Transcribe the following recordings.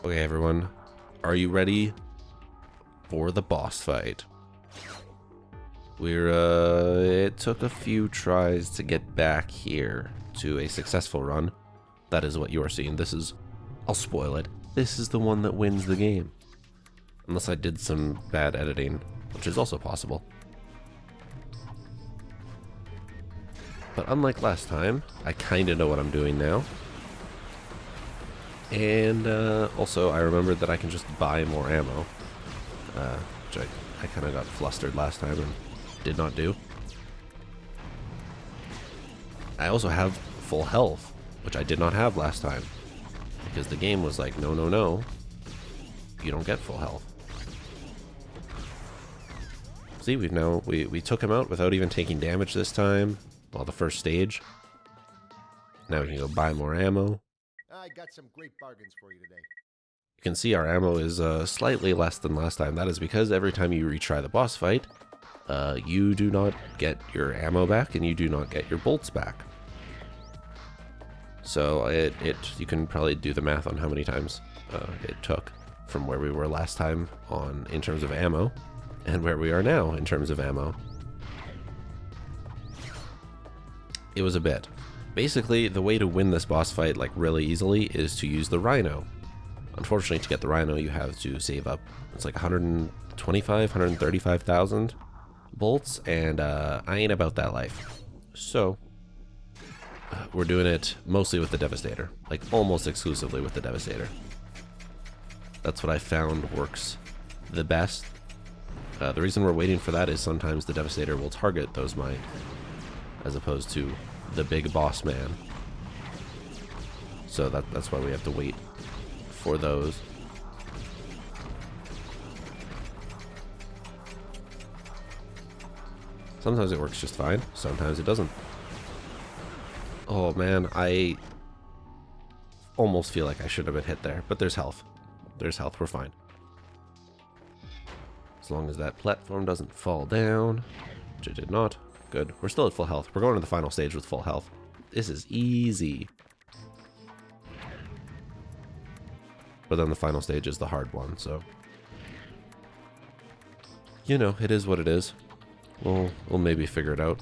Okay, everyone, are you ready for the boss fight? It took a few tries to get back here to a successful run. That is what you are seeing. I'll spoil it. This is the one that wins the game. Unless I did some bad editing, which is also possible. But unlike last time, I kind of know what I'm doing now. And also, I remembered that I can just buy more ammo, which I kind of got flustered last time and did not do. I also have full health, which I did not have last time, because the game was like, no, no, no, you don't get full health. See, we took him out without even taking damage this time, well, the first stage. Now we can go buy more ammo. I got some great bargains for you today. You can see our ammo is slightly less than last time. That is because every time you retry the boss fight, you do not get your ammo back and you do not get your bolts back. So you can probably do the math on how many times it took from where we were last time in terms of ammo and where we are now in terms of ammo. It was a bit. Basically, the way to win this boss fight like really easily is to use the Rhino. Unfortunately, to get the Rhino, you have to save up. It's like 135,000 bolts, and I ain't about that life. So we're doing it mostly with the Devastator, like almost exclusively with the Devastator. That's what I found works the best. The reason we're waiting for that is sometimes the Devastator will target those mines, as opposed to the big boss man. So that's why we have to wait for those. Sometimes it works just fine, sometimes it doesn't. Oh man, I almost feel like I should have been hit there, but there's health. There's health, we're fine. As long as that platform doesn't fall down, which it did not. Good. We're still at full health. We're going to the final stage with full health. This is easy. But then the final stage is the hard one, so... You know, it is what it is. We'll maybe figure it out.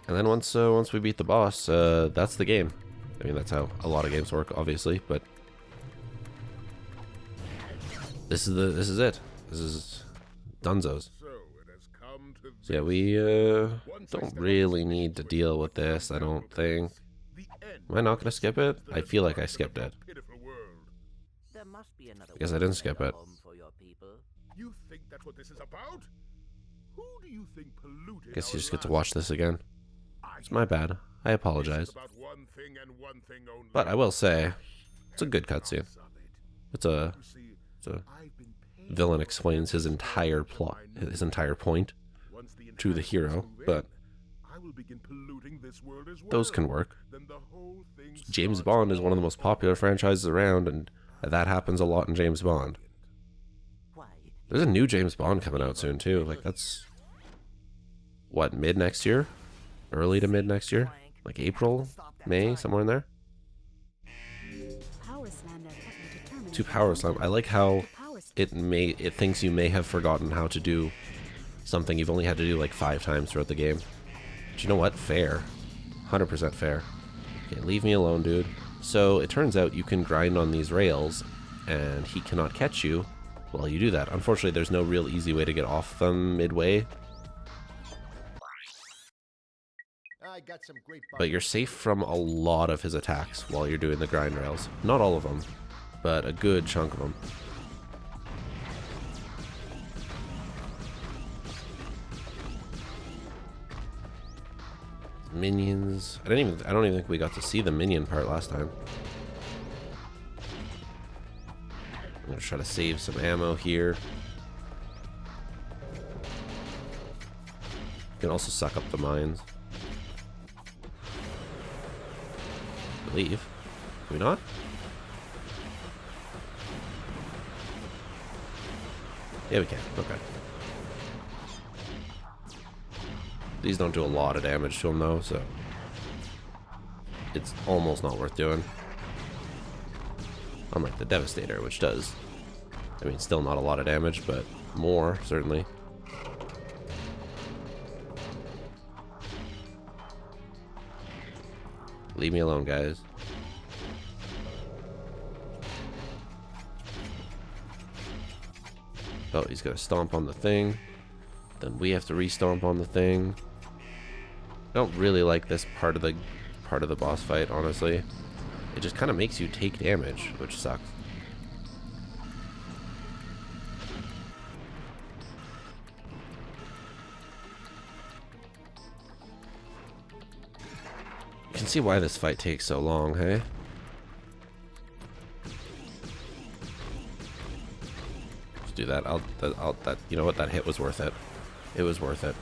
And then once we beat the boss, that's the game. I mean, that's how a lot of games work, obviously, but... This is it. This is Dunzo's. So yeah, we don't really need to deal with this, I don't think. Am I not going to skip it? I feel like I skipped it. I guess I didn't skip it. You think that's what this is about? Who do you think polluted? I guess you just get to watch this again. It's my bad. I apologize. But I will say, it's a good cutscene. It's a villain explains his entire plot, his entire point to the hero, but those can work. James Bond is one of the most popular franchises around, and that happens a lot in James Bond. There's a new James Bond coming out soon too. Like, that's what, mid next year? Early to mid next year? Like April, May, somewhere in there? To Power Slam. I like how it thinks you may have forgotten how to do something you've only had to do like 5 times throughout the game. But you know what? Fair. 100% fair. Okay, leave me alone, dude. So it turns out you can grind on these rails and he cannot catch you while you do that. Unfortunately, there's no real easy way to get off them midway. But you're safe from a lot of his attacks while you're doing the grind rails. Not all of them, but a good chunk of them. Minions. I don't even think we got to see the minion part last time. I'm gonna try to save some ammo here. You can also suck up the mines. I believe. Can we not? Yeah, we can. Okay. These don't do a lot of damage to him though, so it's almost not worth doing. Unlike the Devastator, which does, I mean, still not a lot of damage, but more, certainly. Leave me alone, guys. Oh, he's gonna stomp on the thing. Then we have to re-stomp on the thing. I don't really like this part of the boss fight, honestly. It just kind of makes you take damage, which sucks. You can see why this fight takes so long, hey? Just do that. You know what? That hit was worth it. It was worth it.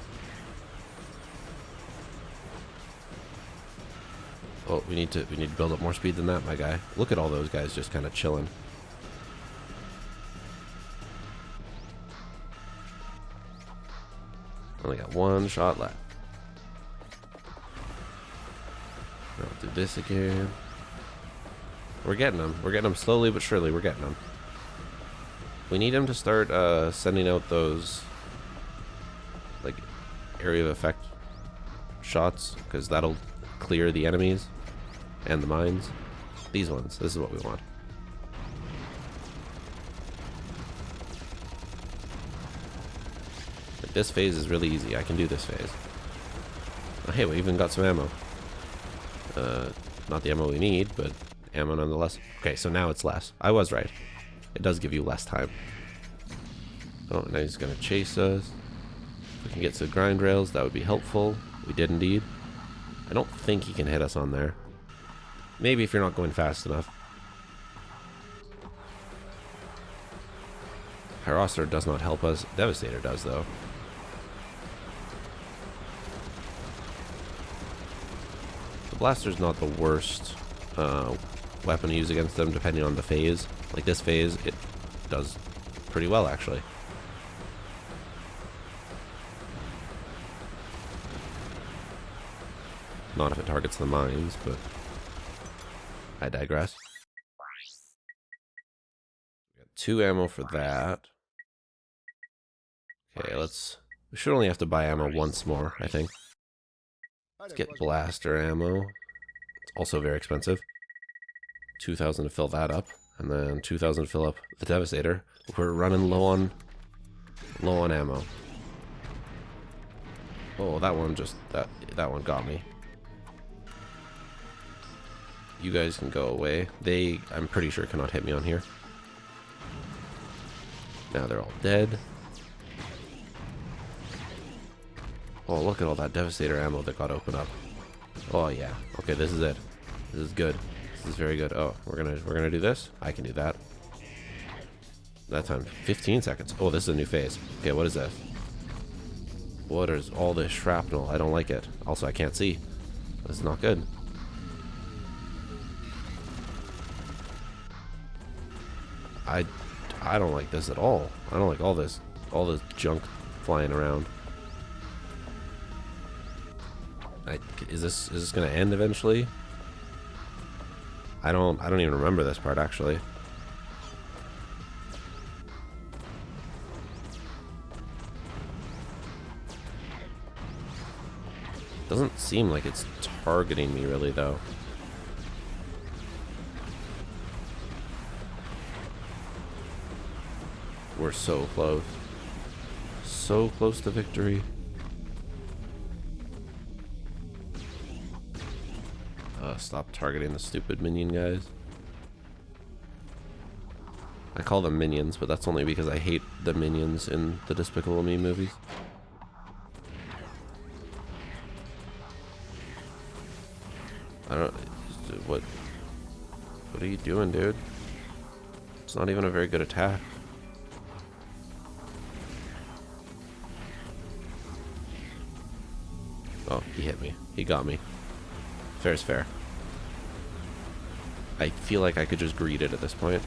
Oh, we need to build up more speed than that, my guy. Look at all those guys just kind of chilling. Only got one shot left. I'll do this again. We're getting them. We're getting them slowly but surely. We're getting them. We need him to start sending out those like area of effect shots, because that'll clear the enemies and the mines. These ones. This is what we want. Like, this phase is really easy. I can do this phase. Oh, hey, we even got some ammo. Not the ammo we need, but ammo nonetheless. Okay, so now it's less. I was right. It does give you less time. Oh, now he's gonna chase us. If we can get to grind rails, that would be helpful. We did indeed. I don't think he can hit us on there. Maybe if you're not going fast enough. Harassor does not help us. Devastator does, though. The blaster's not the worst weapon to use against them, depending on the phase. Like this phase, it does pretty well, actually. Not if it targets the mines, but I digress. We got 2 ammo for that. Okay, we should only have to buy ammo once more, I think. Let's get blaster ammo. It's also very expensive. 2,000 to fill that up, and then 2,000 to fill up the Devastator. We're running low on ammo. Oh, that one that one got me. You guys can go away. I'm pretty sure, cannot hit me on here. Now they're all dead. Oh, look at all that Devastator ammo that got opened up. Oh yeah. Okay, this is it. This is good. This is very good. Oh, we're gonna do this. I can do that. That time, 15 seconds. Oh, this is a new phase. Okay, what is this? What is all this shrapnel? I don't like it. Also, I can't see. This is not good. I don't like this at all. I don't like all this junk flying around. Is this gonna end eventually? I don't even remember this part, actually. Doesn't seem like it's targeting me really, though. We're so close. So close to victory. Stop targeting the stupid minion guys. I call them minions, but that's only because I hate the minions in the Despicable Me movies. What are you doing, dude? It's not even a very good attack. Oh, he hit me. He got me. Fair's fair. I feel like I could just greet it at this point.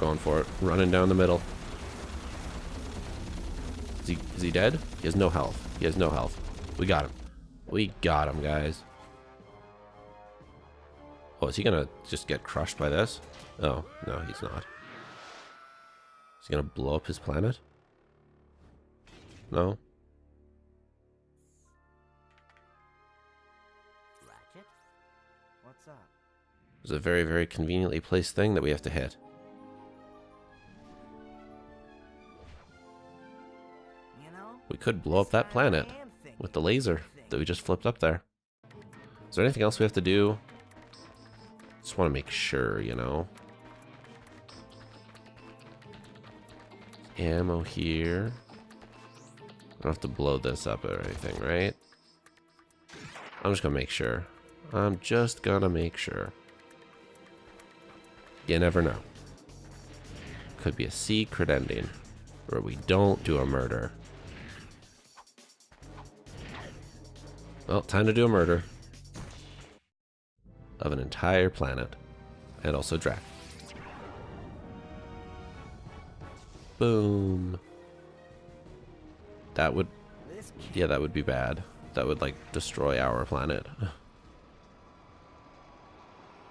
Going for it. Running down the middle. Is he dead? He has no health. He has no health. We got him. We got him, guys. Oh, is he gonna just get crushed by this? Oh, no, he's not. Is he gonna blow up his planet? No? Ratchet? What's up? There's a very, very conveniently placed thing that we have to hit. You know, We could blow up that planet with the laser that we just flipped up there. Is there anything else we have to do? Just want to make sure, you know. Ammo here. I don't have to blow this up or anything, right? I'm just gonna make sure. I'm just gonna make sure. You never know. Could be a secret ending where we don't do a murder. Well, time to do a murder of an entire planet and also Drac. Boom. That would, yeah, that would be bad. That would like destroy our planet.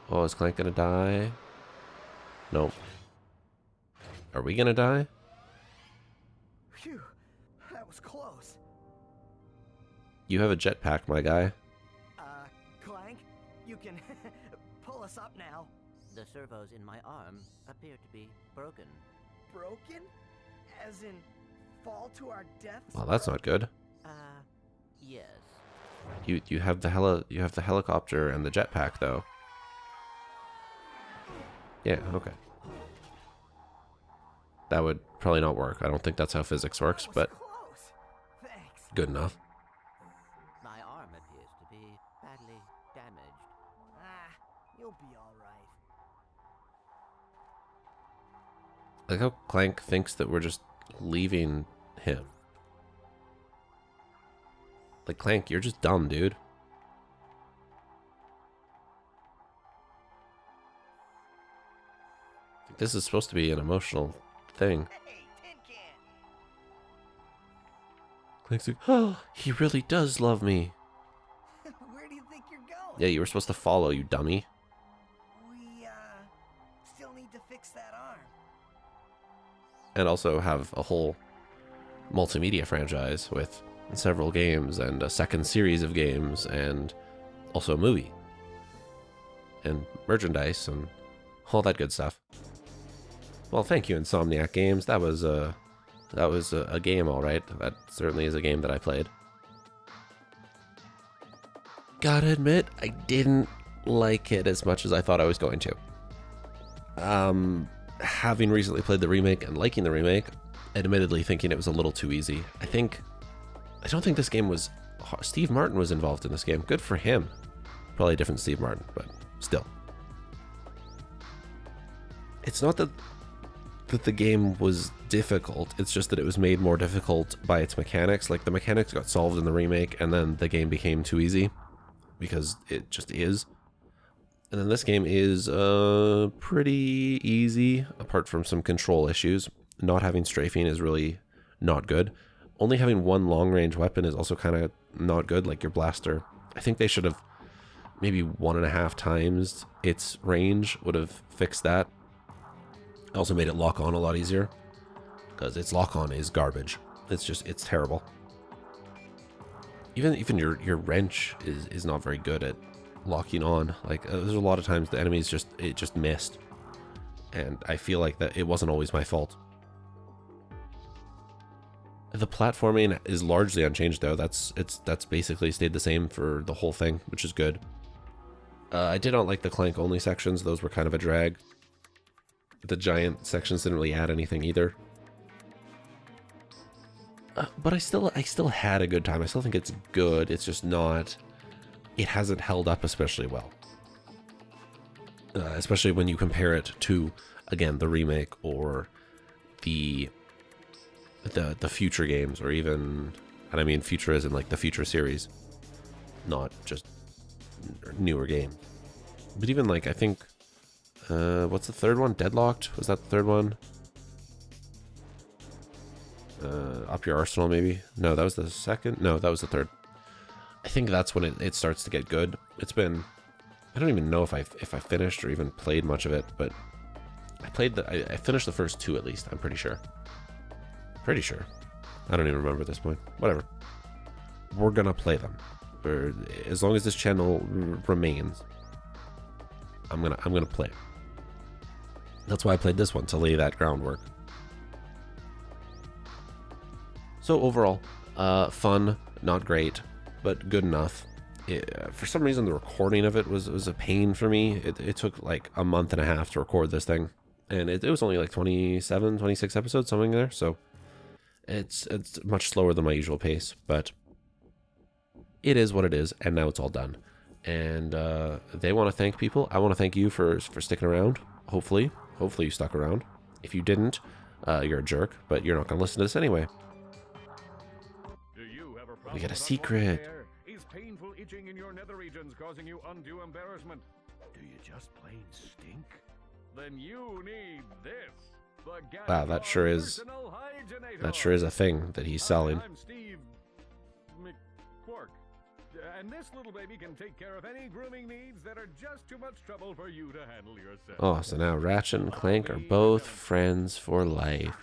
Oh, is Clank gonna die? Nope. Are we gonna die? Phew, that was close. You have a jetpack, my guy. Clank, you can pull us up now. The servos in my arm appear to be broken. Broken? As in, fall to our deaths? Well, that's not good. Yes. You have the helicopter and the jetpack though. Yeah, okay. That would probably not work. I don't think that's how physics works, but Close. Thanks. good enough. My arm appears to be badly damaged. You'll be alright. I like how Clank thinks that we're just leaving him. Like, Clank, you're just dumb, dude. This is supposed to be an emotional thing. Hey, Tin Can! Clank's like, oh, he really does love me. Where do you think you're going? Yeah, you were supposed to follow, you dummy. We, still need to fix that arm. And also have a whole multimedia franchise with several games and a second series of games and also a movie. And merchandise and all that good stuff. Well, thank you, Insomniac Games. That was a game, all right. That certainly is a game that I played. Gotta admit, I didn't like it as much as I thought I was going to. Having recently played the remake and liking the remake, admittedly thinking it was a little too easy. I don't think this game was... Steve Martin was involved in this game. Good for him. Probably a different Steve Martin, but still. It's not that the game was difficult, it's just that it was made more difficult by its mechanics. Like, the mechanics got solved in the remake, and then the game became too easy, because it just is. And then this game is pretty easy, apart from some control issues. Not having strafing is really not good. Only having one long-range weapon is also kind of not good, like your blaster. I think they should have maybe 1.5 times its range would have fixed that. Also made it lock on a lot easier, because its lock on is garbage. It's terrible. Even your wrench is not very good at locking on. Like, there's a lot of times the enemies just missed, and I feel like that it wasn't always my fault. The platforming is largely unchanged though. That's basically stayed the same for the whole thing, which is good. I did not like the Clank only sections. Those were kind of a drag. The giant sections didn't really add anything either. But I still had a good time. I still think it's good. It's just not... It hasn't held up especially well. Especially when you compare it to, again, the remake or the future games, or even... And I mean future as in like the future series. Not just newer games. But even like, I think... what's the third one? Deadlocked? Was that the third one? Up Your Arsenal, maybe? No, that was the second? No, that was the third. I think that's when it starts to get good. It's been I don't even know if I finished or even played much of it, but I finished the first 2 at least. I'm pretty sure. Pretty sure. I don't even remember at this point. Whatever. We're gonna play them. Or as long as this channel remains, I'm gonna play. That's why I played this one, to lay that groundwork. So overall, fun, not great, but good enough. For some reason, the recording of it was a pain for me. It took like a month and a half to record this thing, and it was only like 27, 26 episodes, something there. So it's much slower than my usual pace, but it is what it is, and now it's all done. And they want to thank people. I want to thank you for sticking around. Hopefully you stuck around. If you didn't, you're a jerk, but you're not going to listen to this anyway. We got a secret. Is painful itching in your nether regions causing you undue embarrassment? Do you just plain stink? Then you need this. Wow, that sure is a thing that he's selling. I'm Steve McQuark, and this little baby can take care of any grooming needs that are just too much trouble for you to handle yourself. Oh, so now Ratchet and Clank are both friends for life.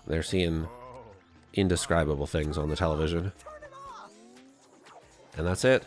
They're seeing indescribable things on the television. And that's it.